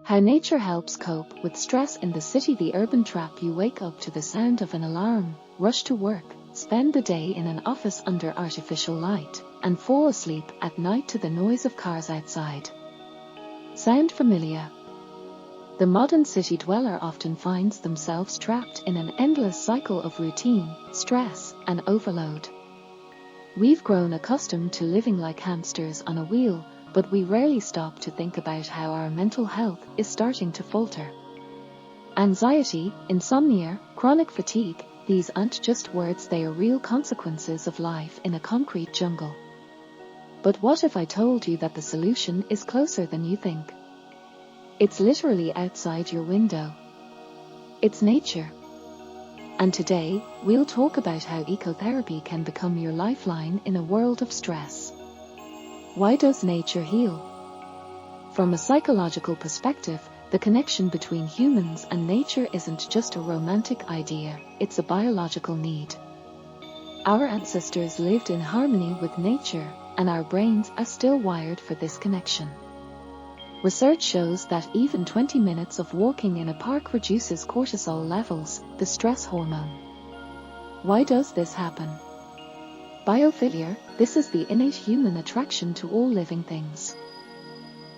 How nature helps cope with stress in the city. The urban trap. You wake up to the sound of an alarm, rush to work, spend the day in an office under artificial light, and fall asleep at night to the noise of cars outside. Sound familiar? The modern city dweller often finds themselves trapped in an endless cycle of routine, stress, and overload. We've grown accustomed to living like hamsters on a wheel, but we rarely stop to think about how our mental health is starting to falter. Anxiety, insomnia, chronic fatigue, these aren't just words, they are real consequences of life in a concrete jungle. But what if I told you that the solution is closer than you think? It's literally outside your window. It's nature. And today, we'll talk about how ecotherapy can become your lifeline in a world of stress. Why does nature heal? From a psychological perspective, the connection between humans and nature isn't just a romantic idea, it's a biological need. Our ancestors lived in harmony with nature, and our brains are still wired for this connection. Research shows that even 20 minutes of walking in a park reduces cortisol levels, the stress hormone. Why does this happen? Biophilia, this is the innate human attraction to all living things.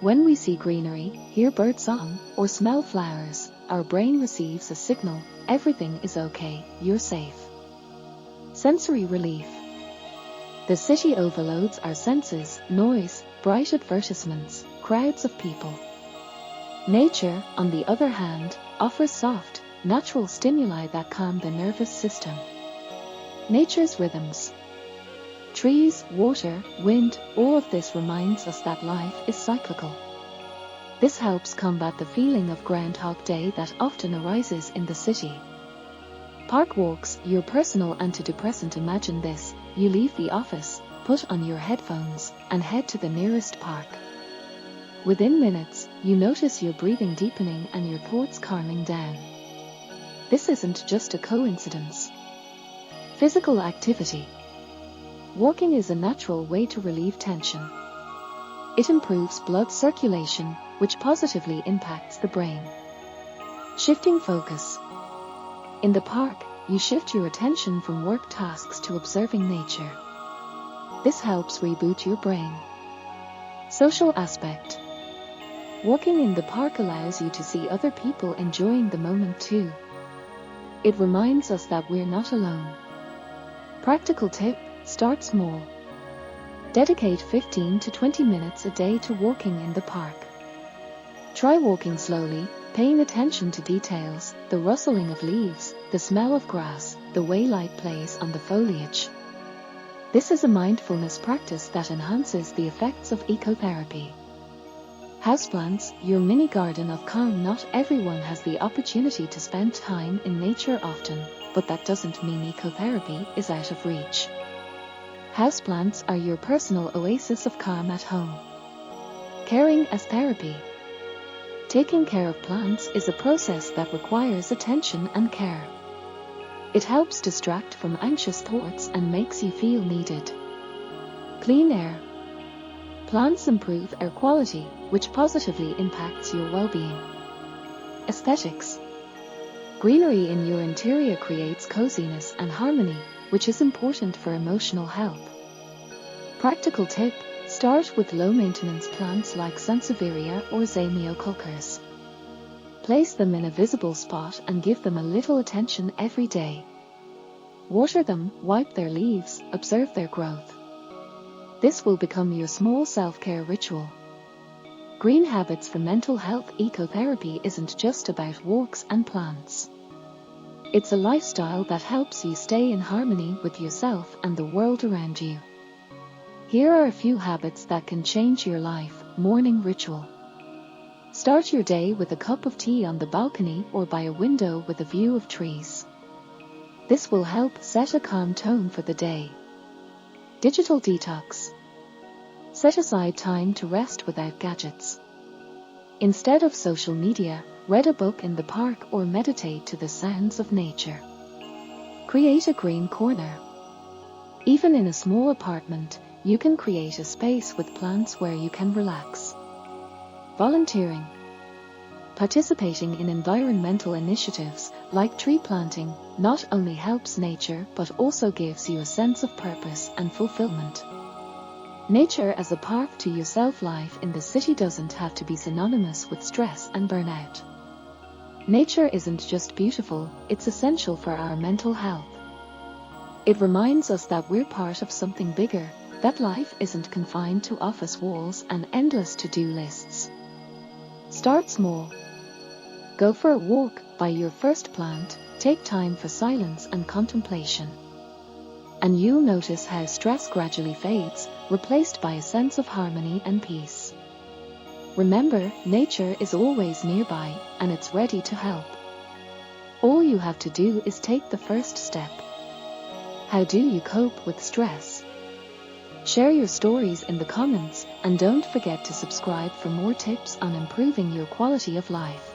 When we see greenery, hear birdsong, or smell flowers, our brain receives a signal: everything is okay, you're safe. Sensory relief. The city overloads our senses: noise, bright advertisements, crowds of people. Nature, on the other hand, offers soft, natural stimuli that calm the nervous system. Nature's rhythms. Trees, water, wind, all of this reminds us that life is cyclical. This helps combat the feeling of Groundhog Day that often arises in the city. Park walks, your personal antidepressant. Imagine this: you leave the office, put on your headphones, and head to the nearest park. Within minutes, you notice your breathing deepening and your thoughts calming down. This isn't just a coincidence. Physical activity. Walking is a natural way to relieve tension. It improves blood circulation, which positively impacts the brain. Shifting focus. In the park, you shift your attention from work tasks to observing nature. This helps reboot your brain. Social aspect. Walking in the park allows you to see other people enjoying the moment too. It reminds us that we're not alone. Practical tip: start small. Dedicate 15 to 20 minutes a day to walking in the park. Try walking slowly, paying attention to details: the rustling of leaves, the smell of grass, the way light plays on the foliage. This is a mindfulness practice that enhances the effects of ecotherapy. Houseplants, your mini garden of calm. Not everyone has the opportunity to spend time in nature often, but that doesn't mean ecotherapy is out of reach. Houseplants are your personal oasis of calm at home. Caring as therapy. Taking care of plants is a process that requires attention and care. It helps distract from anxious thoughts and makes you feel needed. Clean air. Plants improve air quality, which positively impacts your well-being. Aesthetics. Greenery in your interior creates coziness and harmony, which is important for emotional health. Practical tip: start with low-maintenance plants like Sansevieria or Zamioculcas. Place them in a visible spot and give them a little attention every day. Water them, wipe their leaves, observe their growth. This will become your small self-care ritual. Green habits for mental health. Ecotherapy isn't just about walks and plants. It's a lifestyle that helps you stay in harmony with yourself and the world around you. Here are a few habits that can change your life. Morning ritual. Start your day with a cup of tea on the balcony or by a window with a view of trees. This will help set a calm tone for the day. Digital detox. Set aside time to rest without gadgets. Instead of social media, read a book in the park or meditate to the sounds of nature. Create a green corner. Even in a small apartment, you can create a space with plants where you can relax. Volunteering. Participating in environmental initiatives, like tree planting, not only helps nature but also gives you a sense of purpose and fulfillment. Nature as a path to your self-life in the city doesn't have to be synonymous with stress and burnout. Nature isn't just beautiful, it's essential for our mental health. It reminds us that we're part of something bigger, that life isn't confined to office walls and endless to-do lists. Start small. Go for a walk, buy your first plant, take time for silence and contemplation. And you'll notice how stress gradually fades, replaced by a sense of harmony and peace. Remember, nature is always nearby, and it's ready to help. All you have to do is take the first step. How do you cope with stress? Share your stories in the comments, and don't forget to subscribe for more tips on improving your quality of life.